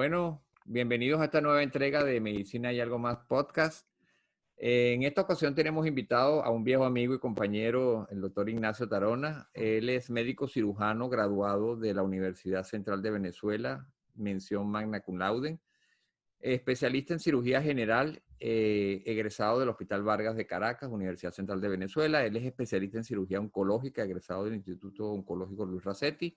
Bueno, bienvenidos a esta nueva entrega de Medicina y Algo Más Podcast. En esta ocasión tenemos invitado a un viejo amigo y compañero, el doctor Ignacio Tarona. Él es médico cirujano graduado de la Universidad Central de Venezuela, mención magna cum laude, especialista en cirugía general, egresado del Hospital Vargas de Caracas, Universidad Central de Venezuela. Él es especialista en cirugía oncológica, egresado del Instituto Oncológico Luis Racetti,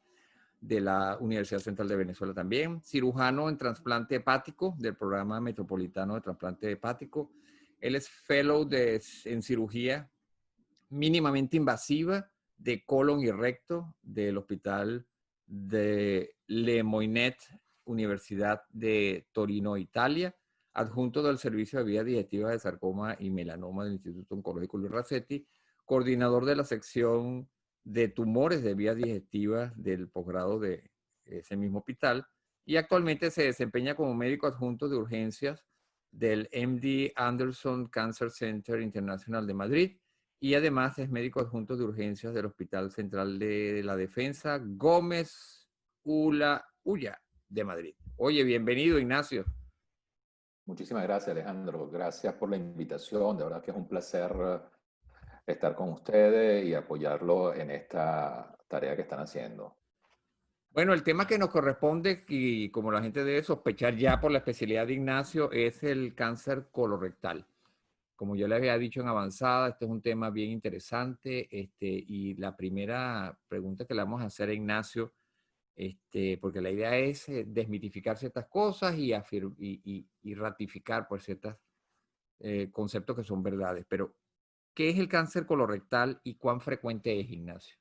de la Universidad Central de Venezuela también, cirujano en trasplante hepático del Programa Metropolitano de Trasplante Hepático. Él es fellow en cirugía mínimamente invasiva de colon y recto del Hospital de Le Moynet, Universidad de Torino, Italia, adjunto del Servicio de Vías Digestivas de Sarcoma y Melanoma del Instituto Oncológico Luis Racetti, coordinador de la sección de tumores de vías digestivas del posgrado de ese mismo hospital, y actualmente se desempeña como médico adjunto de urgencias del MD Anderson Cancer Center International de Madrid, y además es médico adjunto de urgencias del Hospital Central de la Defensa Gómez Ulla de Madrid. Oye, bienvenido, Ignacio. Muchísimas gracias, Alejandro. Gracias por la invitación. De verdad que es un placer estar con ustedes y apoyarlo en esta tarea que están haciendo. Bueno, el tema que nos corresponde, y como la gente debe sospechar ya por la especialidad de Ignacio, es el cáncer colorectal. Como yo le había dicho en avanzada, este es un tema bien interesante, y la primera pregunta que le vamos a hacer a Ignacio, porque la idea es desmitificar ciertas cosas y ratificar por ciertos conceptos que son verdades. Pero, ¿qué es el cáncer colorectal y cuán frecuente es, Ignacio?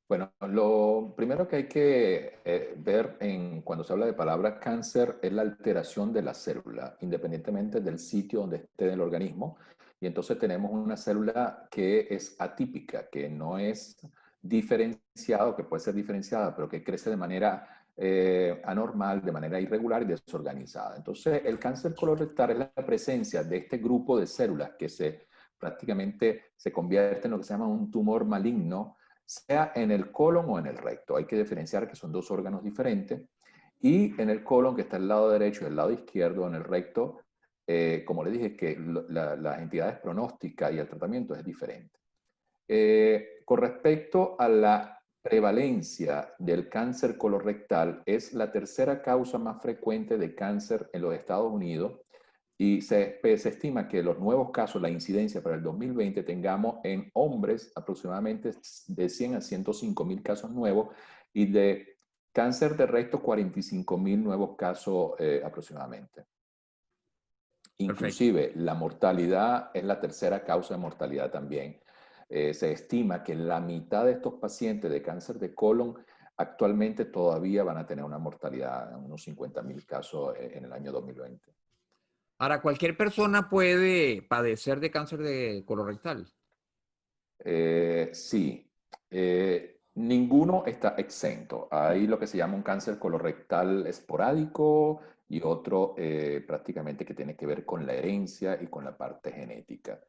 Bueno, lo primero que hay que ver cuando se habla de palabra cáncer es la alteración de la célula, independientemente del sitio donde esté en el organismo. Y entonces tenemos una célula que es atípica, que no es diferenciada, que puede ser diferenciada, pero que crece de manera anormal, de manera irregular y desorganizada. Entonces, el cáncer colorectal es la presencia de este grupo de células que prácticamente se convierte en lo que se llama un tumor maligno, sea en el colon o en el recto. Hay que diferenciar que son dos órganos diferentes. Y en el colon, que está al lado derecho y el lado izquierdo, en el recto, como le dije, que las entidades pronósticas y el tratamiento es diferente. Con respecto a la prevalencia del cáncer colorectal, es la tercera causa más frecuente de cáncer en los Estados Unidos y se estima que los nuevos casos, la incidencia para el 2020, tengamos en hombres aproximadamente de 100 a 105 mil casos nuevos y de cáncer de recto 45 mil nuevos casos aproximadamente. Perfecto. Inclusive la mortalidad es la tercera causa de mortalidad también. Se estima que la mitad de estos pacientes de cáncer de colon actualmente todavía van a tener una mortalidad, unos 50 mil casos en el año 2020. Ahora, ¿cualquier persona puede padecer de cáncer de colorectal? Sí, ninguno está exento. Hay lo que se llama un cáncer colorectal esporádico y otro prácticamente que tiene que ver con la herencia y con la parte genética.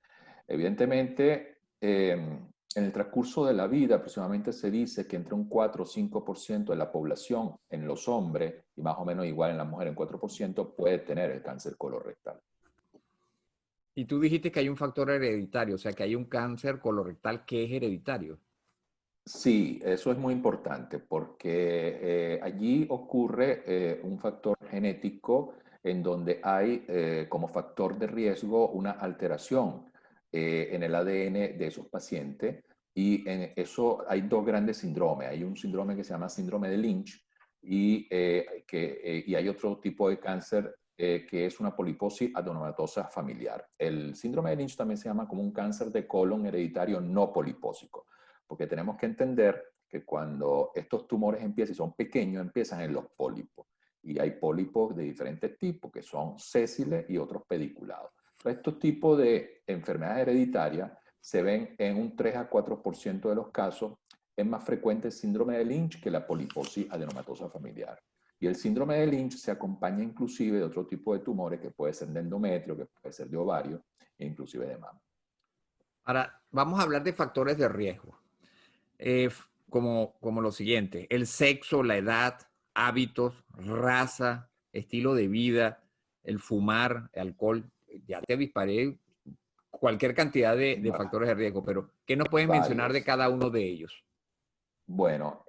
Evidentemente, en el transcurso de la vida aproximadamente se dice que entre un 4 o 5% de la población en los hombres y más o menos igual en la mujer en 4% puede tener el cáncer colorectal. Y tú dijiste que hay un factor hereditario, o sea, que hay un cáncer colorectal que es hereditario. Sí, eso es muy importante porque allí ocurre un factor genético en donde hay como factor de riesgo una alteración en el ADN de esos pacientes y en eso hay dos grandes síndromes. Hay un síndrome que se llama síndrome de Lynch y hay otro tipo de cáncer que es una poliposis adenomatosa familiar. El síndrome de Lynch también se llama como un cáncer de colon hereditario no polipósico. Porque tenemos que entender que cuando estos tumores empiezan y son pequeños, empiezan en los pólipos. Y hay pólipos de diferentes tipos, que son sésiles y otros pediculados. Entonces, estos tipos de enfermedades hereditarias se ven en un 3 a 4% de los casos. Es más frecuente el síndrome de Lynch que la poliposis adenomatosa familiar. Y el síndrome de Lynch se acompaña inclusive de otro tipo de tumores que puede ser de endometrio, que puede ser de ovario e inclusive de mama. Ahora, vamos a hablar de factores de riesgo, como lo siguiente: el sexo, la edad, hábitos, raza, estilo de vida, el fumar, el alcohol. Ya te disparé cualquier cantidad de factores de riesgo, pero ¿qué nos puedes mencionar de Varios. cada uno de ellos? Bueno,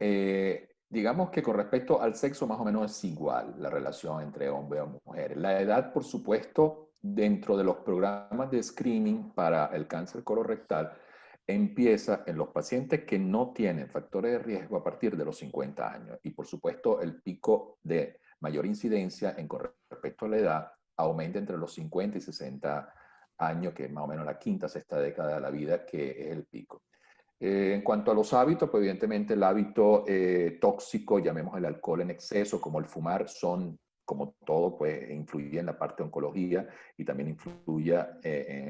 digamos que con respecto al sexo más o menos es igual la relación entre hombre y mujer. La edad, por supuesto, dentro de los programas de screening para el cáncer colorectal, empieza en los pacientes que no tienen factores de riesgo a partir de los 50 años. Y por supuesto, el pico de mayor incidencia con respecto a la edad aumenta entre los 50 y 60 años, que es más o menos la quinta, sexta década de la vida, que es el pico. En cuanto a los hábitos, pues evidentemente el hábito tóxico, llamemos el alcohol en exceso, como el fumar, son, como todo, pues influye en la parte de oncología y también influye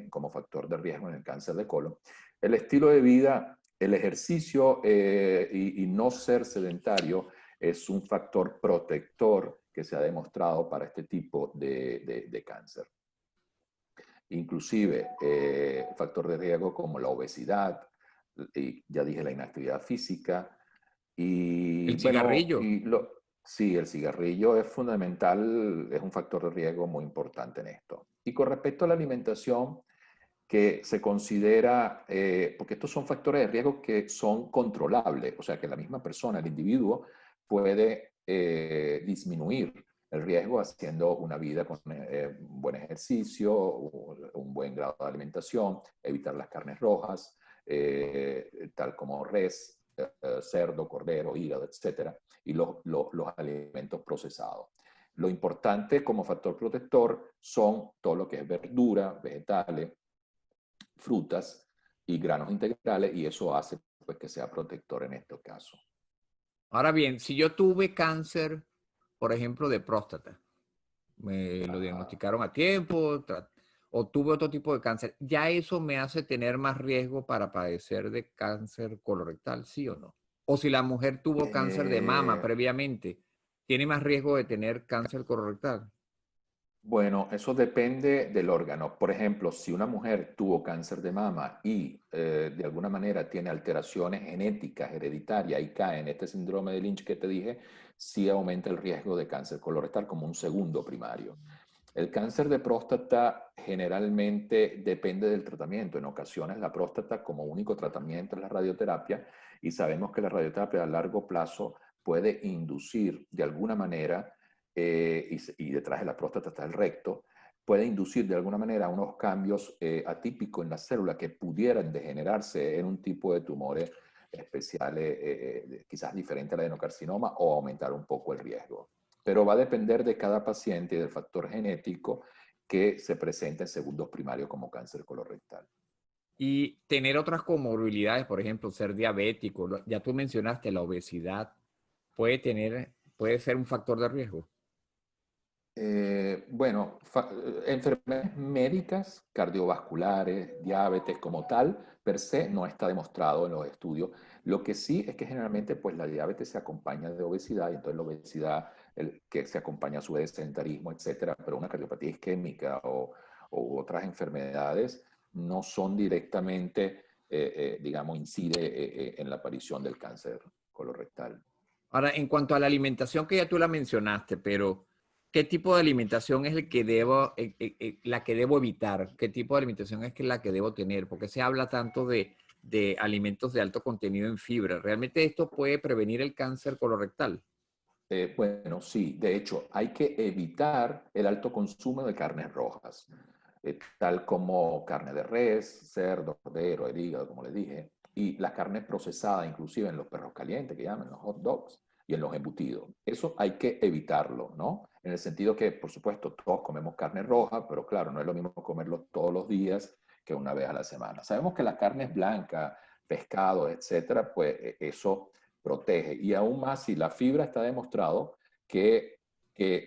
como factor de riesgo en el cáncer de colon. El estilo de vida, el ejercicio y no ser sedentario es un factor protector que se ha demostrado para este tipo de cáncer. Inclusive factor de riesgo como la obesidad, y ya dije la inactividad física, y El bueno, cigarrillo. sí, el cigarrillo es fundamental, es un factor de riesgo muy importante en esto. Y con respecto a la alimentación, que se considera, porque estos son factores de riesgo que son controlables, o sea que la misma persona, el individuo, puede disminuir el riesgo haciendo una vida con un buen ejercicio, un buen grado de alimentación, evitar las carnes rojas, tal como res, cerdo, cordero, hígado, etcétera, y los alimentos procesados. Lo importante como factor protector son todo lo que es verdura, vegetales, frutas y granos integrales, y eso hace pues, que sea protector en este caso. Ahora bien, si yo tuve cáncer, por ejemplo, de próstata, me lo Ajá. diagnosticaron a tiempo, o tuve otro tipo de cáncer, ¿ya eso me hace tener más riesgo para padecer de cáncer colorectal, sí o no? O si la mujer tuvo cáncer de mama Eh, previamente, ¿tiene más riesgo de tener cáncer colorectal? Bueno, eso depende del órgano. Por ejemplo, si una mujer tuvo cáncer de mama y de alguna manera tiene alteraciones genéticas hereditarias y cae en este síndrome de Lynch que te dije, sí aumenta el riesgo de cáncer colorectal como un segundo primario. El cáncer de próstata generalmente depende del tratamiento. En ocasiones la próstata como único tratamiento es la radioterapia y sabemos que la radioterapia a largo plazo puede inducir de alguna manera y detrás de la próstata está el recto, puede inducir de alguna manera unos cambios atípicos en la célula que pudieran degenerarse en un tipo de tumores especiales, quizás diferente al adenocarcinoma, o aumentar un poco el riesgo. Pero va a depender de cada paciente y del factor genético que se presenta en segundos primarios como cáncer colorectal. Y tener otras comorbilidades, por ejemplo, ser diabético, ya tú mencionaste la obesidad, puede ser un factor de riesgo. Bueno, enfermedades médicas, cardiovasculares, diabetes como tal, per se no está demostrado en los estudios. Lo que sí es que generalmente pues la diabetes se acompaña de obesidad y entonces la obesidad que se acompaña a su vez de sedentarismo, etcétera, pero una cardiopatía isquémica o otras enfermedades no son directamente, digamos, incide en la aparición del cáncer colorectal. Ahora, en cuanto a la alimentación, que ya tú la mencionaste, pero ¿qué tipo de alimentación es el que la que debo evitar? ¿Qué tipo de alimentación es la que debo tener? Porque se habla tanto de alimentos de alto contenido en fibra. ¿Realmente esto puede prevenir el cáncer colorectal? Bueno, sí, de hecho, hay que evitar el alto consumo de carnes rojas, tal como carne de res, cerdo, cordero, el hígado, como les dije, y la carne procesada, inclusive en los perros calientes, que llaman los hot dogs, y en los embutidos. Eso hay que evitarlo, ¿no? En el sentido que, por supuesto, todos comemos carne roja, pero claro, no es lo mismo comerlo todos los días que una vez a la semana. Sabemos que la carne es blanca, pescado, etcétera, pues eso protege. Y aún más si la fibra está demostrado que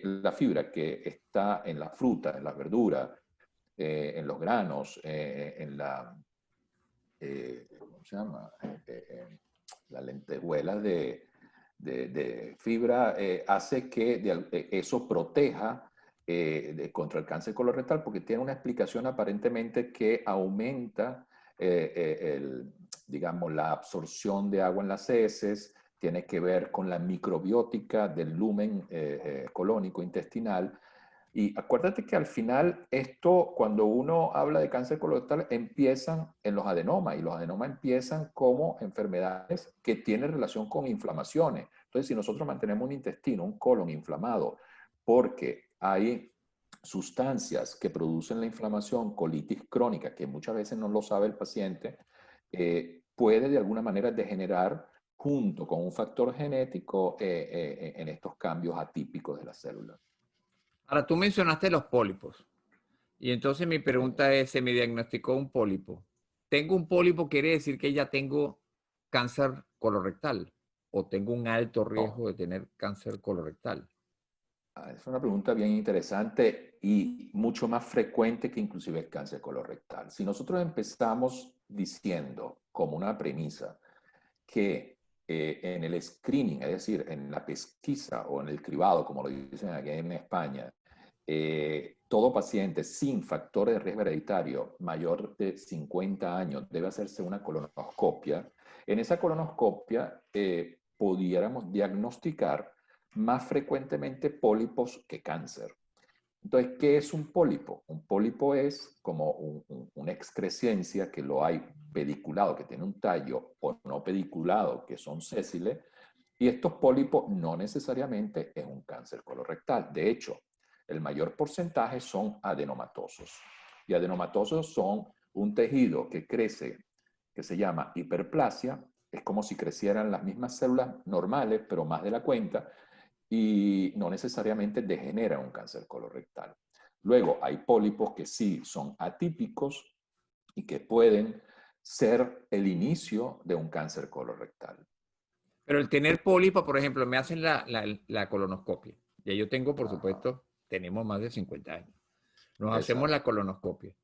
la fibra que está en la fruta, en las verduras, en los granos, en la, ¿cómo se llama? La lentejuela de fibra, hace que eso proteja contra el cáncer colorectal, porque tiene una explicación aparentemente que aumenta digamos, la absorción de agua en las heces, tiene que ver con la microbiótica del lumen colónico intestinal. Y acuérdate que al final esto, cuando uno habla de cáncer colorectal, empiezan en los adenomas y los adenomas empiezan como enfermedades que tienen relación con inflamaciones. Entonces, si nosotros mantenemos un intestino, un colon inflamado, porque hay sustancias que producen la inflamación, colitis crónica, que muchas veces no lo sabe el paciente, puede de alguna manera degenerar junto con un factor genético en estos cambios atípicos de las células. Ahora, tú mencionaste los pólipos. Y entonces mi pregunta es, ¿se me diagnosticó un pólipo? ¿Tengo un pólipo quiere decir que ya tengo cáncer colorectal? ¿O tengo un alto No, riesgo de tener cáncer colorectal? es una pregunta bien interesante y mucho más frecuente que inclusive el cáncer colorectal. Si nosotros empezamos diciendo como una premisa que en el screening, es decir, en la pesquisa o en el cribado, como lo dicen aquí en España, todo paciente sin factor de riesgo hereditario mayor de 50 años debe hacerse una colonoscopia. En esa colonoscopia pudiéramos diagnosticar más frecuentemente pólipos que cáncer. Entonces, ¿qué es un pólipo? Un pólipo es como una excrescencia que lo hay pediculado, que tiene un tallo, o no pediculado, que son sésiles, y estos pólipos no necesariamente es un cáncer colorectal. De hecho, el mayor porcentaje son adenomatosos. Y adenomatosos son un tejido que crece, que se llama hiperplasia, es como si crecieran las mismas células normales, pero más de la cuenta, y no necesariamente degenera un cáncer colorectal. Luego, hay pólipos que sí son atípicos y que pueden ser el inicio de un cáncer colorectal. Pero el tener pólipo, por ejemplo, me hacen la colonoscopia. Ya yo tengo, por Ajá, supuesto, tenemos más de 50 años. Nos hacemos la exacto. colonoscopia.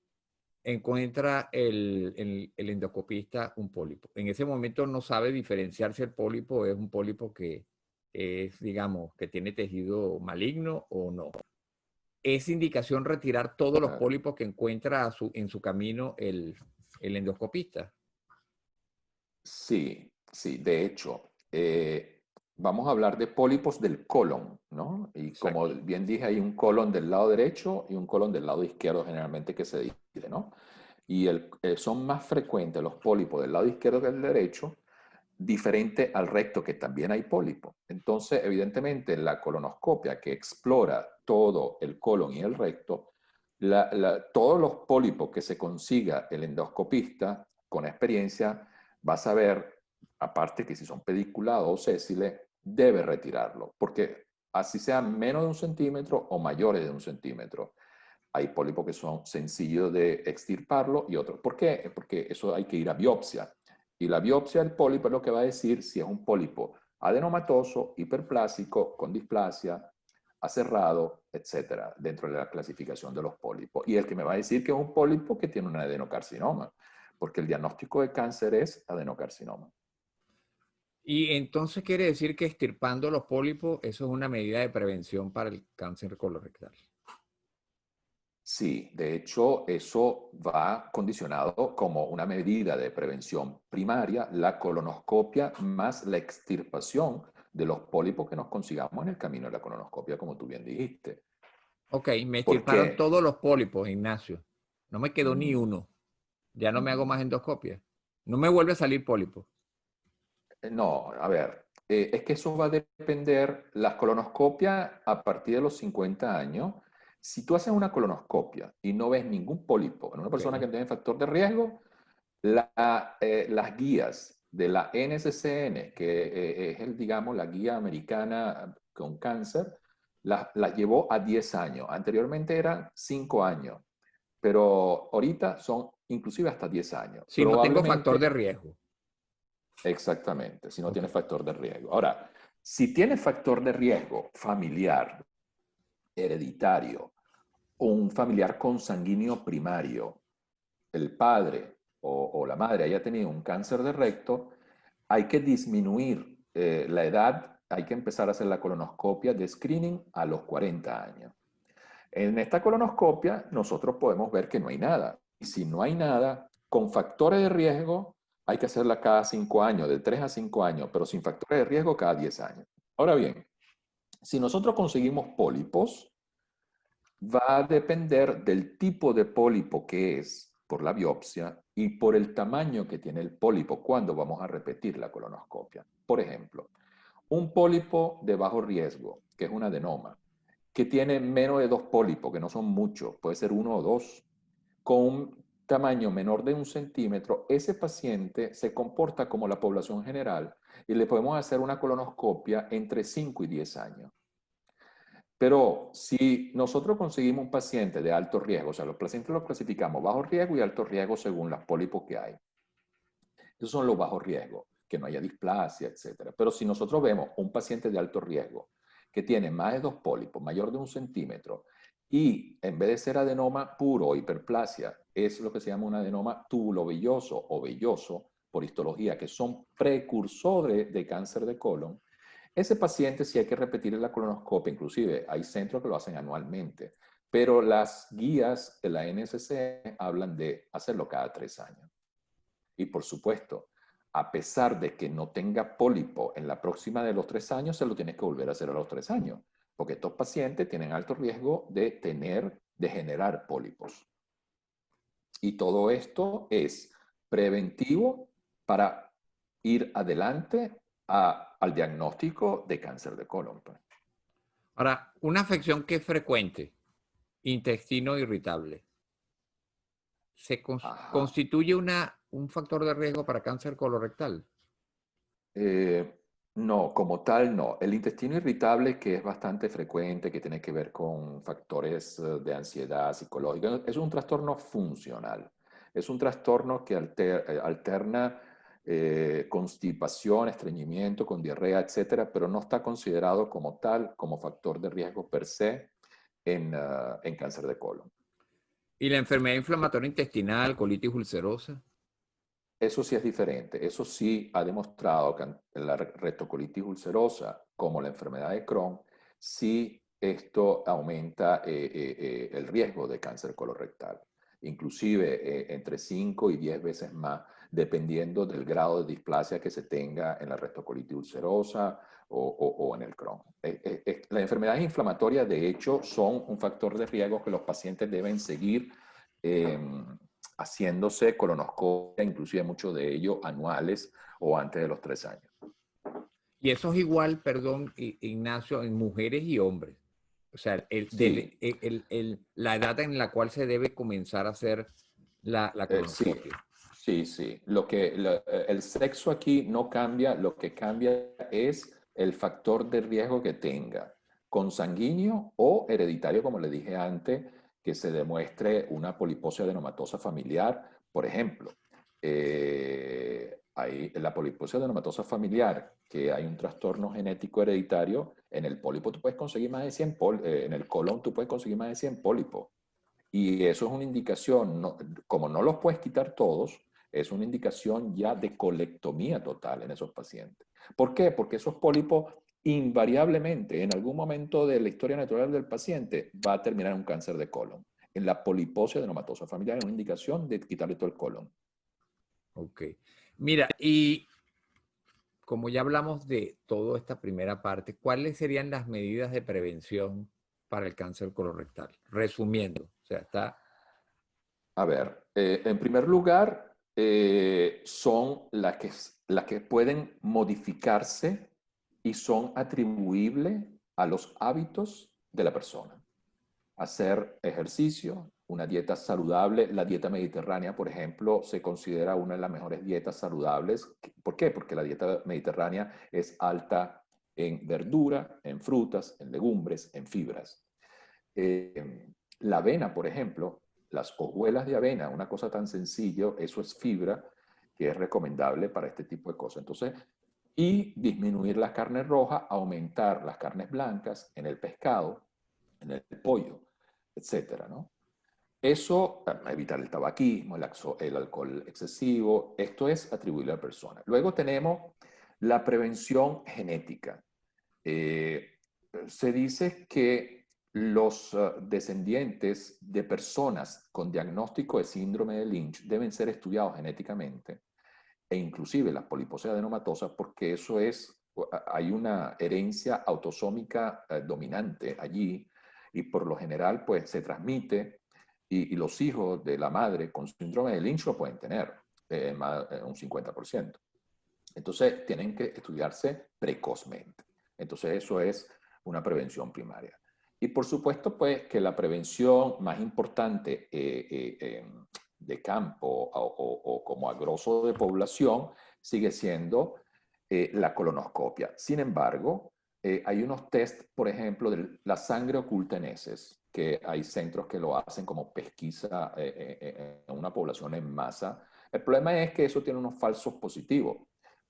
Encuentra el endoscopista un pólipo. En ese momento no sabe diferenciar si el pólipo es un pólipo que es, digamos, que tiene tejido maligno o no. Es indicación retirar todos los Claro. pólipos que encuentra en su camino el endoscopista. Sí, sí, de hecho, vamos a hablar de pólipos del colon, ¿no? Y como Exacto. bien dije, hay un colon del lado derecho y un colon del lado izquierdo generalmente que se divide, ¿no? Y son más frecuentes los pólipos del lado izquierdo que del derecho, diferente al recto, que también hay pólipo. Entonces, evidentemente, la colonoscopia que explora todo el colon y el recto, todos los pólipos que se consiga el endoscopista con experiencia va a saber, aparte que si son pediculados o sésiles, debe retirarlo, porque así sean menos de 1 centímetro o mayores de 1 centímetro. Hay pólipos que son sencillos de extirparlo y otros. ¿Por qué? Porque eso hay que ir a biopsia. Y la biopsia del pólipo es lo que va a decir si es un pólipo adenomatoso, hiperplásico, con displasia, aserrado, etcétera, dentro de la clasificación de los pólipos. Y el que me va a decir que es un pólipo que tiene un adenocarcinoma, porque el diagnóstico de cáncer es adenocarcinoma. Y entonces quiere decir que extirpando los pólipos, eso es una medida de prevención para el cáncer colorectal. Sí, de hecho, eso va condicionado como una medida de prevención primaria, la colonoscopia más la extirpación de los pólipos que nos consigamos en el camino de la colonoscopia, como tú bien dijiste. Ok, me ¿Por extirparon qué? todos los pólipos, Ignacio. No me quedó ni Mm, uno. Ya no me hago mm. más endoscopia. No me vuelve a salir pólipo. No, a ver, es que eso va a depender, las colonoscopias a partir de los 50 años, si tú haces una colonoscopia y no ves ningún pólipo en una Ok. persona que tiene factor de riesgo, las guías de la NCCN, que es digamos, la guía americana con cáncer, las llevó a 10 años. Anteriormente eran 5 años, pero ahorita son inclusive hasta 10 años. Si no tengo factor de Probablemente, riesgo. exactamente, si no Ok. tiene factor de riesgo. Ahora, si tiene factor de riesgo familiar, hereditario, o un familiar consanguíneo primario, el padre o la madre haya tenido un cáncer de recto, hay que disminuir la edad, hay que empezar a hacer la colonoscopia de screening a los 40 años. En esta colonoscopia nosotros podemos ver que no hay nada. Y si no hay nada, con factores de riesgo hay que hacerla cada 5 años, de 3 a 5 años, pero sin factores de riesgo cada 10 años. Ahora bien, si nosotros conseguimos pólipos, va a depender del tipo de pólipo que es por la biopsia y por el tamaño que tiene el pólipo cuando vamos a repetir la colonoscopia. Por ejemplo, un pólipo de bajo riesgo, que es un adenoma, que tiene menos de 2 pólipos, que no son muchos, puede ser 1 o 2, con un tamaño menor de 1 centímetro, ese paciente se comporta como la población general y le podemos hacer una colonoscopia entre 5 y 10 años. Pero si nosotros conseguimos un paciente de alto riesgo, o sea, los pacientes los clasificamos bajo riesgo y alto riesgo según los pólipos que hay. Esos son los bajos riesgos, que no haya displasia, etc. Pero si nosotros vemos un paciente de alto riesgo que tiene más de 2 pólipos, mayor de 1 centímetro, y en vez de ser adenoma puro o hiperplasia, es lo que se llama un adenoma tubulovelloso o velloso por histología, que son precursores de cáncer de colon, ese paciente sí hay que repetir la colonoscopia, inclusive hay centros que lo hacen anualmente, pero las guías de la NSC hablan de hacerlo cada 3 años. Y por supuesto, a pesar de que no tenga pólipo en la próxima de los 3 años, se lo tienes que volver a hacer a los 3 años, porque estos pacientes tienen alto riesgo de generar pólipos. Y todo esto es preventivo para ir adelante al diagnóstico de cáncer de colon. Ahora, una afección que es frecuente, intestino irritable, ¿se Ajá. constituye un factor de riesgo para cáncer colorectal? Eh, no, como tal, no. El intestino irritable, que es bastante frecuente, que tiene que ver con factores de ansiedad psicológica, es un trastorno funcional. Es un trastorno que alterna constipación, estreñimiento con diarrea, etcétera, pero no está considerado como tal, como factor de riesgo per se en cáncer de colon. ¿Y la enfermedad inflamatoria intestinal, colitis ulcerosa? Eso sí es diferente. Eso sí ha demostrado que en la retrocolitis ulcerosa, como la enfermedad de Crohn, sí esto aumenta el riesgo de cáncer colorectal. Inclusive entre 5 y 10 veces más, dependiendo del grado de displasia que se tenga en la retrocolitis ulcerosa o en el Crohn. Las enfermedades inflamatorias, de hecho, son un factor de riesgo que los pacientes deben seguir haciéndose colonoscopia, inclusive muchos de ellos anuales o antes de los 3 años. Y eso es igual, perdón, Ignacio, en mujeres y hombres. O sea, Sí, la edad en la cual se debe comenzar a hacer la sí, colonoscopia. sí, sí. El sexo aquí no cambia, lo que cambia es el factor de riesgo que tenga, consanguíneo o hereditario, como le dije antes, que se demuestre una poliposia adenomatosa familiar, por ejemplo. Hay la poliposia adenomatosa familiar, que hay un trastorno genético hereditario, en el pólipo tú puedes conseguir más de 100 en el colon tú puedes conseguir más de 100 pólipos. Y eso es una indicación, como no los puedes quitar todos, es una indicación ya de colectomía total en esos pacientes. ¿Por qué? Porque esos pólipos invariablemente en algún momento de la historia natural del paciente va a terminar en un cáncer de colon. En la poliposia adenomatosa familiar es una indicación de quitarle todo el colon. Ok. Mira, y como ya hablamos de toda esta primera parte, ¿cuáles serían las medidas de prevención para el cáncer colorectal? Resumiendo, o sea, está... A ver, en primer lugar, son las que pueden modificarse y son atribuibles a los hábitos de la persona. Hacer ejercicio, una dieta saludable. La dieta mediterránea, por ejemplo, se considera una de las mejores dietas saludables. ¿Por qué? Porque la dieta mediterránea es alta en verdura, en frutas, en legumbres, en fibras. La avena, por ejemplo, las hojuelas de avena, una cosa tan sencillo, eso es fibra que es recomendable para este tipo de cosas. Entonces, y disminuir la carne roja, aumentar las carnes blancas en el pescado, en el pollo, etcétera, ¿no? Eso, evitar el tabaquismo, el alcohol excesivo, esto es atribuible a la persona. Luego tenemos la prevención genética. Eh, Se dice que los descendientes de personas con diagnóstico de síndrome de Lynch deben ser estudiados genéticamente e inclusive las poliposis adenomatosas, porque eso es, hay una herencia autosómica dominante allí, y por lo general pues se transmite, y los hijos de la madre con síndrome de Lynch lo pueden tener, un 50%. Entonces tienen que estudiarse precozmente. Entonces eso es una prevención primaria. Y por supuesto, pues, que la prevención más importante de campo o como a grosso de población sigue siendo la colonoscopia. Sin embargo, hay unos test, por ejemplo, de la sangre oculta en heces, que hay centros que lo hacen como pesquisa en una población en masa. El problema es que eso tiene unos falsos positivos.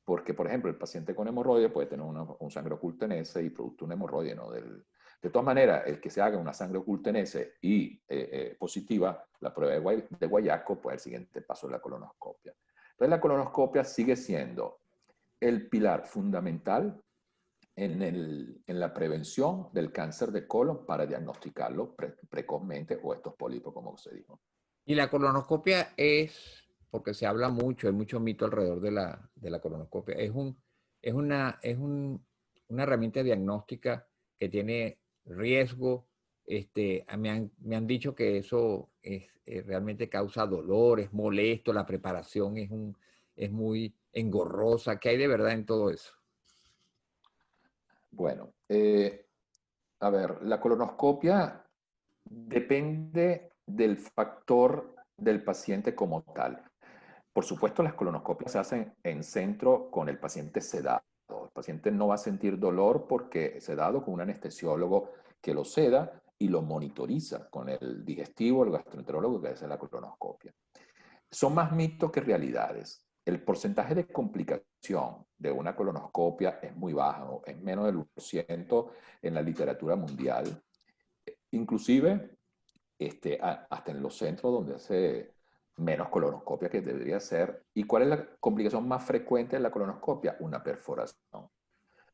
Porque, por ejemplo, el paciente con hemorroide puede tener un sangre oculta en heces y producto un hemorroide, ¿no? De todas maneras, el que se haga una sangre oculta en heces y positiva, la prueba de guayaco, pues el siguiente paso es la colonoscopia. Entonces, la colonoscopia sigue siendo el pilar fundamental en la prevención del cáncer de colon para diagnosticarlo precozmente o estos pólipos, como se dijo. Y la colonoscopia es, porque se habla mucho, hay mucho mito alrededor de la colonoscopia, una herramienta diagnóstica que tiene riesgo. Me han dicho que eso realmente causa dolor, es molesto, la preparación es muy engorrosa. ¿Qué hay de verdad en todo eso? Bueno, a ver, la colonoscopia depende del factor del paciente como tal. Por supuesto, las colonoscopias se hacen en centro con el paciente sedado. El paciente no va a sentir dolor porque es sedado con un anestesiólogo que lo seda y lo monitoriza con el digestivo, el gastroenterólogo que hace la colonoscopia. Son más mitos que realidades. El porcentaje de complicación de una colonoscopia es muy bajo, es menos del 1% en la literatura mundial. Inclusive, hasta en los centros donde hace menos colonoscopia que debería ser. ¿Y cuál es la complicación más frecuente de la colonoscopia? Una perforación.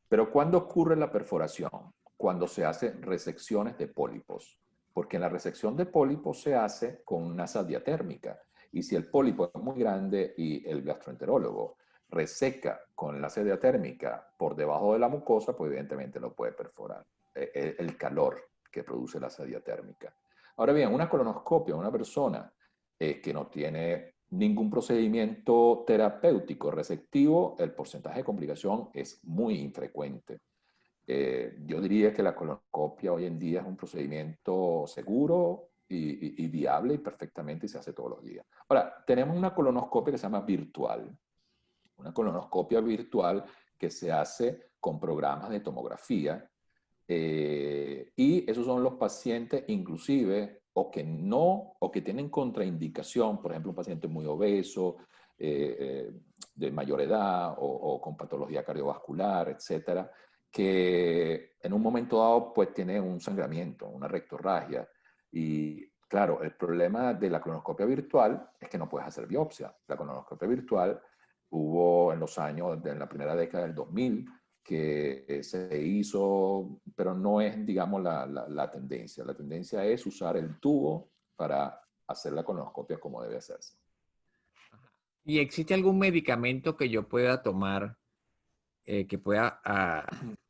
Pero ¿cuándo ocurre la perforación? Cuando se hacen resecciones de pólipos. Porque en la resección de pólipos se hace con una asa diatérmica. Y si el pólipo es muy grande y el gastroenterólogo reseca con la asa diatérmica por debajo de la mucosa, pues evidentemente lo puede perforar. El calor que produce la asa diatérmica. Ahora bien, una colonoscopia, una persona que no tiene ningún procedimiento terapéutico receptivo, el porcentaje de complicación es muy infrecuente. Yo diría que la colonoscopia hoy en día es un procedimiento seguro y viable y perfectamente se hace todos los días. Ahora, tenemos una colonoscopia que se llama virtual. Una colonoscopia virtual que se hace con programas de tomografía y esos son los pacientes inclusive o que tienen contraindicación, por ejemplo, un paciente muy obeso, de mayor edad o con patología cardiovascular, etcétera, que en un momento dado pues tiene un sangramiento, una rectorragia. Y claro, el problema de la colonoscopia virtual es que no puedes hacer biopsia. La colonoscopia virtual hubo en los años, en la primera década del 2000, que se hizo, pero no es, digamos, la tendencia. La tendencia es usar el tubo para hacer la colonoscopia como debe hacerse. ¿Y existe algún medicamento que yo pueda tomar que pueda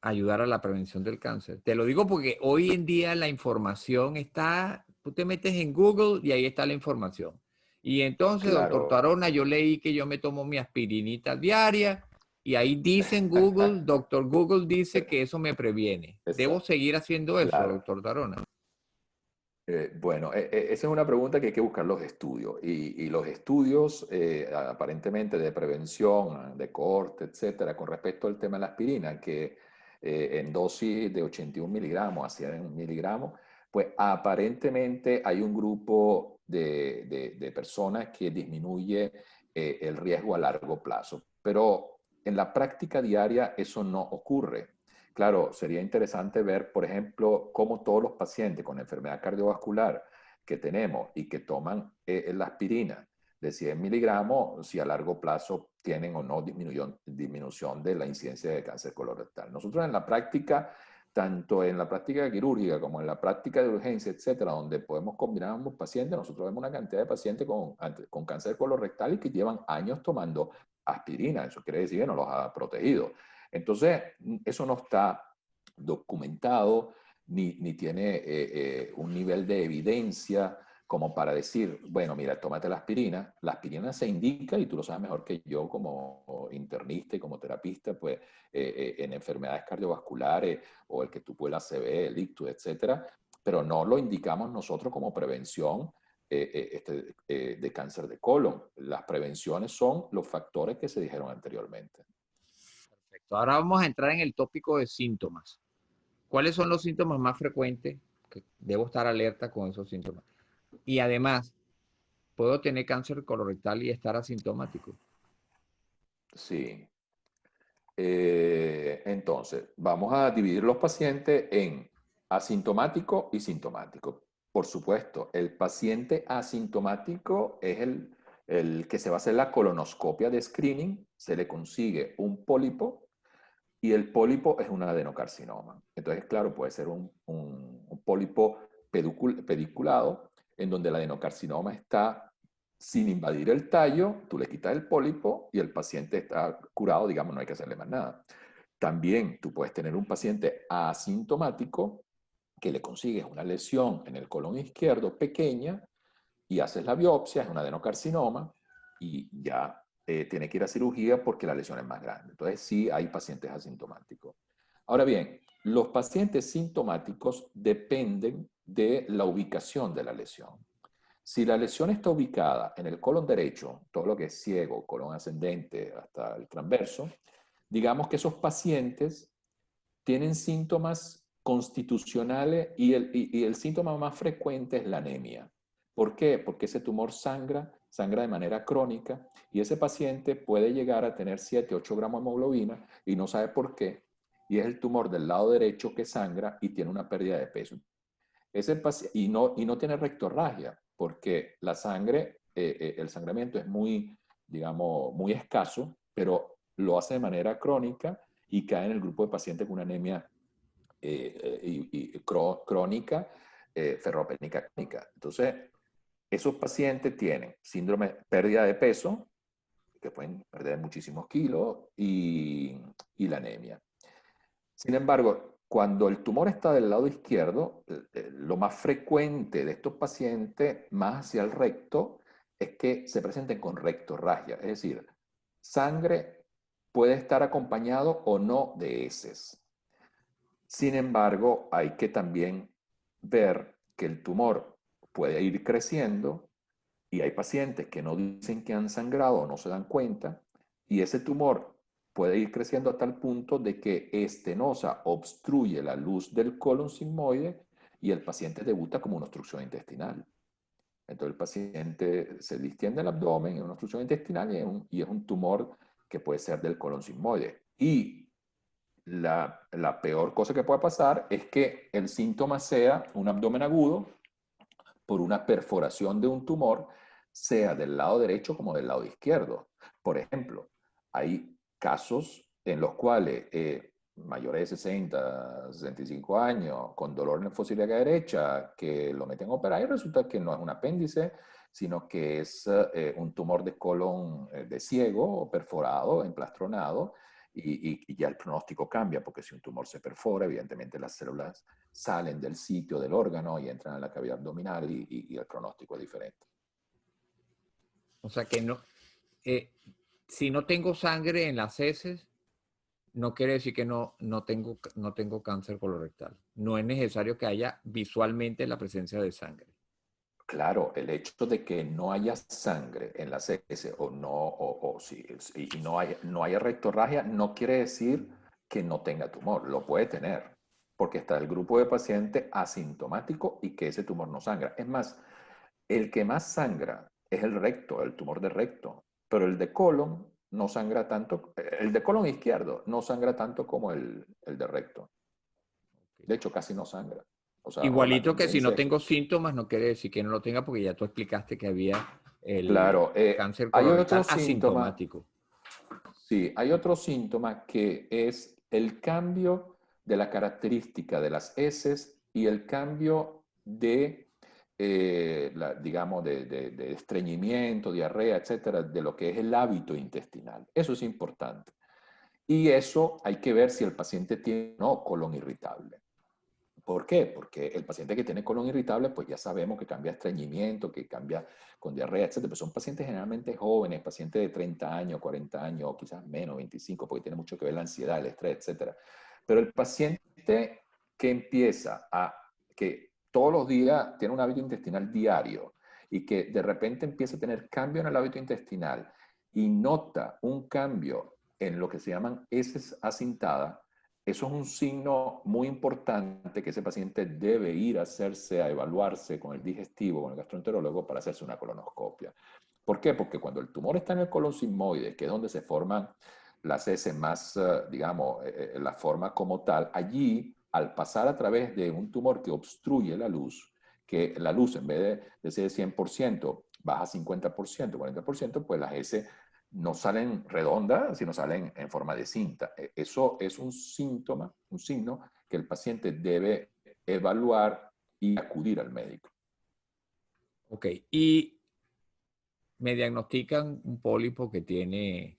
ayudar a la prevención del cáncer? Te lo digo porque hoy en día la información está, tú te metes en Google y ahí está la información. Y entonces, doctor Claro. Tarona, yo leí que yo me tomo mi aspirinita diaria y ahí dice en Google, doctor Google dice que eso me previene. ¿Debo seguir haciendo eso, Claro. doctor Tarona? Bueno, esa es una pregunta que hay que buscar los estudios. Y los estudios, aparentemente de prevención, de corte, etcétera, con respecto al tema de la aspirina, que en dosis de 81 miligramos a 100 miligramos, pues aparentemente hay un grupo de personas que disminuye el riesgo a largo plazo. Pero en la práctica diaria eso no ocurre. Claro, sería interesante ver, por ejemplo, cómo todos los pacientes con enfermedad cardiovascular que tenemos y que toman la aspirina de 100 miligramos, si a largo plazo tienen o no disminución de la incidencia de cáncer colorectal. Nosotros en la práctica, tanto en la práctica quirúrgica como en la práctica de urgencia, etcétera, donde podemos combinar ambos pacientes, nosotros vemos una cantidad de pacientes con cáncer colorectal y que llevan años tomando aspirina. Eso quiere decir que no los ha protegido. Entonces, eso no está documentado ni tiene un nivel de evidencia como para decir, bueno, mira, tómate la aspirina se indica, y tú lo sabes mejor que yo como internista y como terapista, pues en enfermedades cardiovasculares o el que tú puedas ACV, el ictus, etcétera, pero no lo indicamos nosotros como prevención de cáncer de colon. Las prevenciones son los factores que se dijeron anteriormente. Perfecto. Ahora vamos a entrar en el tópico de síntomas. ¿Cuáles son los síntomas más frecuentes? Que debo estar alerta con esos síntomas. Y además, ¿puedo tener cáncer colorectal y estar asintomático? Sí. Entonces, vamos a dividir los pacientes en asintomático y sintomático. Por supuesto, el paciente asintomático es el que se va a hacer la colonoscopia de screening, se le consigue un pólipo y el pólipo es un adenocarcinoma. Entonces, claro, puede ser un pólipo pediculado en donde el adenocarcinoma está sin invadir el tallo, tú le quitas el pólipo y el paciente está curado, digamos, no hay que hacerle más nada. También tú puedes tener un paciente asintomático que le consigues una lesión en el colon izquierdo pequeña y haces la biopsia, es un adenocarcinoma y ya tiene que ir a cirugía porque la lesión es más grande. Entonces sí hay pacientes asintomáticos. Ahora bien, los pacientes sintomáticos dependen de la ubicación de la lesión. Si la lesión está ubicada en el colon derecho, todo lo que es ciego, colon ascendente hasta el transverso, digamos que esos pacientes tienen síntomas constitucionales y el síntoma más frecuente es la anemia. ¿Por qué? Porque ese tumor sangra de manera crónica y ese paciente puede llegar a tener 7, 8 gramos de hemoglobina y no sabe por qué. Y es el tumor del lado derecho que sangra y tiene una pérdida de peso. Y no tiene rectorragia, porque la sangre, el sangramiento es muy, digamos, muy escaso, pero lo hace de manera crónica y cae en el grupo de pacientes con una anemia crónica, ferropénica crónica. Entonces, esos pacientes tienen síndrome de pérdida de peso, que pueden perder muchísimos kilos, y la anemia. Sin embargo, cuando el tumor está del lado izquierdo, lo más frecuente de estos pacientes, más hacia el recto, es que se presenten con rectorragia, es decir, sangre puede estar acompañado o no de heces. Sin embargo, hay que también ver que el tumor puede ir creciendo y hay pacientes que no dicen que han sangrado o no se dan cuenta y ese tumor puede ir creciendo a tal punto de que estenosa obstruye la luz del colon sigmoide y el paciente debuta como una obstrucción intestinal. Entonces el paciente se distiende el abdomen, es una obstrucción intestinal y es un tumor que puede ser del colon sigmoide. Y la peor cosa que puede pasar es que el síntoma sea un abdomen agudo por una perforación de un tumor, sea del lado derecho como del lado izquierdo. Por ejemplo, hay casos en los cuales mayores de 60, 65 años, con dolor en la fosílica derecha, que lo meten a operar y resulta que no es un apéndice, sino que es un tumor de colon de ciego, perforado, emplastronado, y ya el pronóstico cambia, porque si un tumor se perfora, evidentemente las células salen del sitio del órgano y entran a la cavidad abdominal y el pronóstico es diferente. O sea que no, eh, si no tengo sangre en las heces, no quiere decir que no tengo cáncer colorectal. No es necesario que haya visualmente la presencia de sangre. Claro, el hecho de que no haya sangre en las heces o no, o si, y no haya rectorragia, no quiere decir que no tenga tumor, lo puede tener, porque está el grupo de pacientes asintomático y que ese tumor no sangra. Es más, el que más sangra es el recto, el tumor de recto, pero el de colon no sangra tanto, el de colon izquierdo no sangra tanto como el de recto. De hecho, casi no sangra. O sea, o la Igualito que si no tendencia es, tengo síntomas, no quiere decir que no lo tenga, porque ya tú explicaste que había el claro, cáncer hay otro colorectal síntoma. asintomático. Sí, hay otro síntoma que es el cambio de la característica de las heces y el cambio de digamos, de estreñimiento, diarrea, etcétera, de lo que es el hábito intestinal. Eso es importante. Y eso hay que ver si el paciente tiene o no colon irritable. ¿Por qué? Porque el paciente que tiene colon irritable, pues ya sabemos que cambia estreñimiento, que cambia con diarrea, etcétera. Pero son pacientes generalmente jóvenes, pacientes de 30 años, 40 años, o quizás menos, 25, porque tiene mucho que ver la ansiedad, el estrés, etcétera. Pero el paciente que empieza que todos los días tiene un hábito intestinal diario y que de repente empieza a tener cambio en el hábito intestinal y nota un cambio en lo que se llaman heces asintadas, eso es un signo muy importante que ese paciente debe ir a hacerse, a evaluarse con el digestivo, con el gastroenterólogo para hacerse una colonoscopia. ¿Por qué? Porque cuando el tumor está en el colon sigmoide, que es donde se forman las heces más, digamos, la forma como tal, allí, al pasar a través de un tumor que obstruye la luz, que la luz en vez de ser 100%, baja 50%, 40%, pues las heces no salen redondas, sino salen en forma de cinta. Eso es un síntoma, un signo que el paciente debe evaluar y acudir al médico. Ok, y me diagnostican un pólipo que tiene,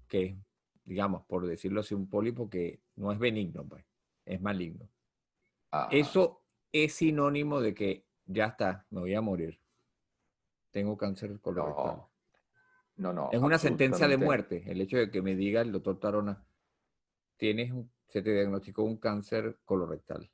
que, digamos, por decirlo así, un pólipo que no es benigno, pues, es maligno. Ajá. Eso es sinónimo de que ya está, me voy a morir. Tengo cáncer colorectal. No, no, no, Es una sentencia de absolutamente muerte el hecho de que me diga el doctor Tarona, se te diagnosticó un cáncer colorectal.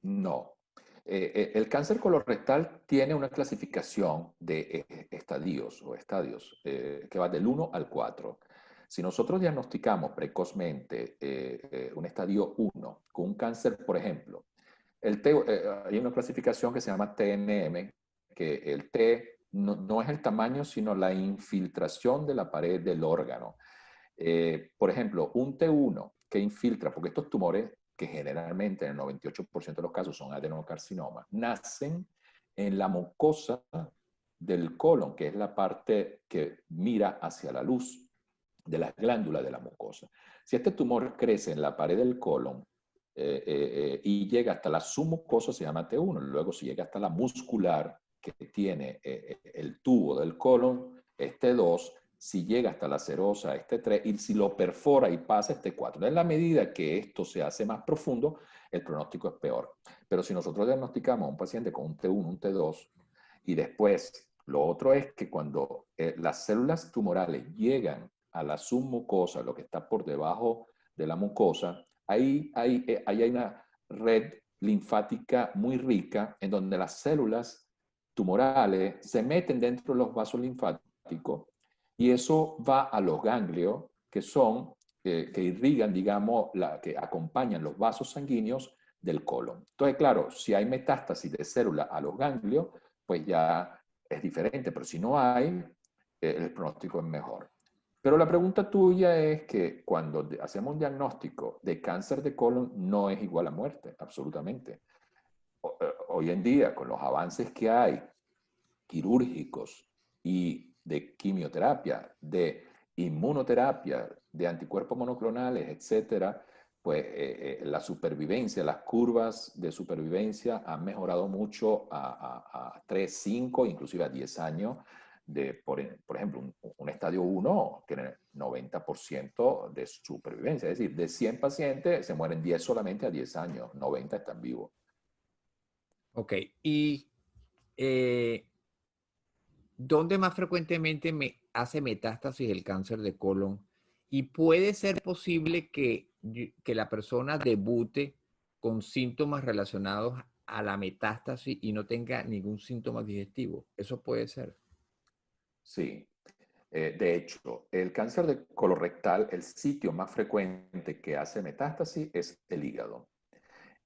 no. El cáncer colorectal tiene una clasificación de estadios que va del 1 al 4. Si nosotros diagnosticamos precozmente un estadio 1 con un cáncer, por ejemplo, hay una clasificación que se llama TNM, que el T no es el tamaño, sino la infiltración de la pared del órgano. Por ejemplo, un T1 que infiltra, porque estos tumores, que generalmente en el 98% de los casos son adenocarcinomas, nacen en la mucosa del colon, que es la parte que mira hacia la luz de las glándulas de la mucosa. Si este tumor crece en la pared del colon y llega hasta la submucosa, se llama T1. Luego, si llega hasta la muscular, que tiene el tubo del colon, es T2. Si llega hasta la serosa, es T3. Y si lo perfora y pasa, es T4. En la medida que esto se hace más profundo, el pronóstico es peor. Pero si nosotros diagnosticamos a un paciente con un T1, un T2, y después lo otro es que cuando las células tumorales llegan a la submucosa, lo que está por debajo de la mucosa, ahí hay una red linfática muy rica en donde las células tumorales se meten dentro de los vasos linfáticos y eso va a los ganglios que son, que irrigan, digamos, que acompañan los vasos sanguíneos del colon. Entonces, claro, si hay metástasis de célula a los ganglios, pues ya es diferente, pero si no hay, el pronóstico es mejor. Pero la pregunta tuya es que cuando hacemos un diagnóstico de cáncer de colon no es igual a muerte, absolutamente. Hoy en día, con los avances que hay quirúrgicos y de quimioterapia, de inmunoterapia, de anticuerpos monoclonales, etcétera, pues la supervivencia, las curvas de supervivencia han mejorado mucho a 3, 5, inclusive a 10 años. Por ejemplo, un estadio 1 tiene 90% de supervivencia, es decir, de 100 pacientes se mueren 10 solamente a 10 años, 90 están vivos. Ok, y ¿dónde más frecuentemente me hace metástasis el cáncer de colon? Y puede ser posible que la persona debute con síntomas relacionados a la metástasis y no tenga ningún síntoma digestivo. Eso puede ser. Sí. De hecho, el cáncer de colorectal, el sitio más frecuente que hace metástasis es el hígado.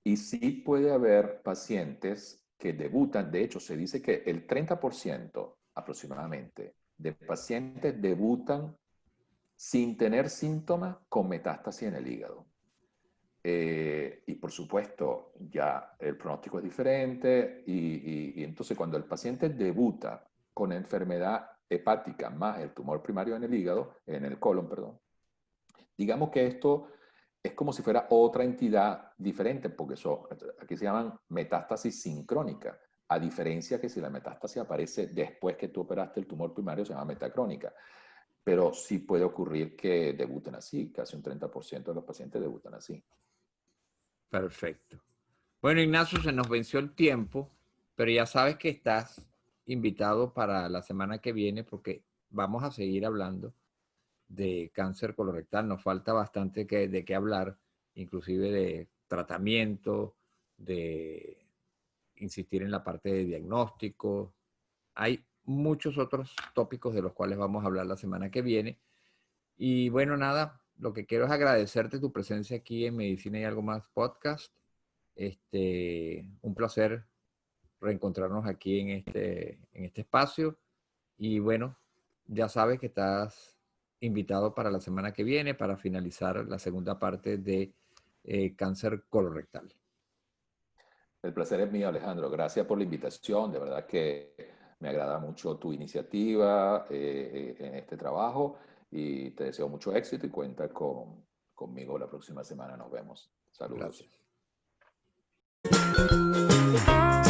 Y sí puede haber pacientes que debutan, de hecho se dice que el 30% aproximadamente de pacientes debutan sin tener síntomas con metástasis en el hígado. Y por supuesto, ya el pronóstico es diferente y entonces cuando el paciente debuta con enfermedad hepática más el tumor primario en el hígado, en el colon, perdón, digamos que esto es como si fuera otra entidad diferente, porque aquí se llaman metástasis sincrónica. A diferencia que si la metástasis aparece después que tú operaste el tumor primario, se llama metacrónica. Pero sí puede ocurrir que debuten así. Casi un 30% de los pacientes debutan así. Perfecto. Bueno, Ignacio, se nos venció el tiempo, pero ya sabes que estás invitado para la semana que viene porque vamos a seguir hablando de cáncer colorectal. Nos falta bastante de qué hablar, inclusive de tratamiento, de insistir en la parte de diagnóstico. Hay muchos otros tópicos de los cuales vamos a hablar la semana que viene. Y bueno, nada, lo que quiero es agradecerte tu presencia aquí en Medicina y Algo Más Podcast. Un placer reencontrarnos aquí en este espacio. Y bueno, ya sabes que estás invitado para la semana que viene para finalizar la segunda parte de cáncer colorectal. El placer es mío, Alejandro. Gracias por la invitación. De verdad que me agrada mucho tu iniciativa en este trabajo y te deseo mucho éxito y cuenta conmigo la próxima semana. Nos vemos. Saludos. Gracias.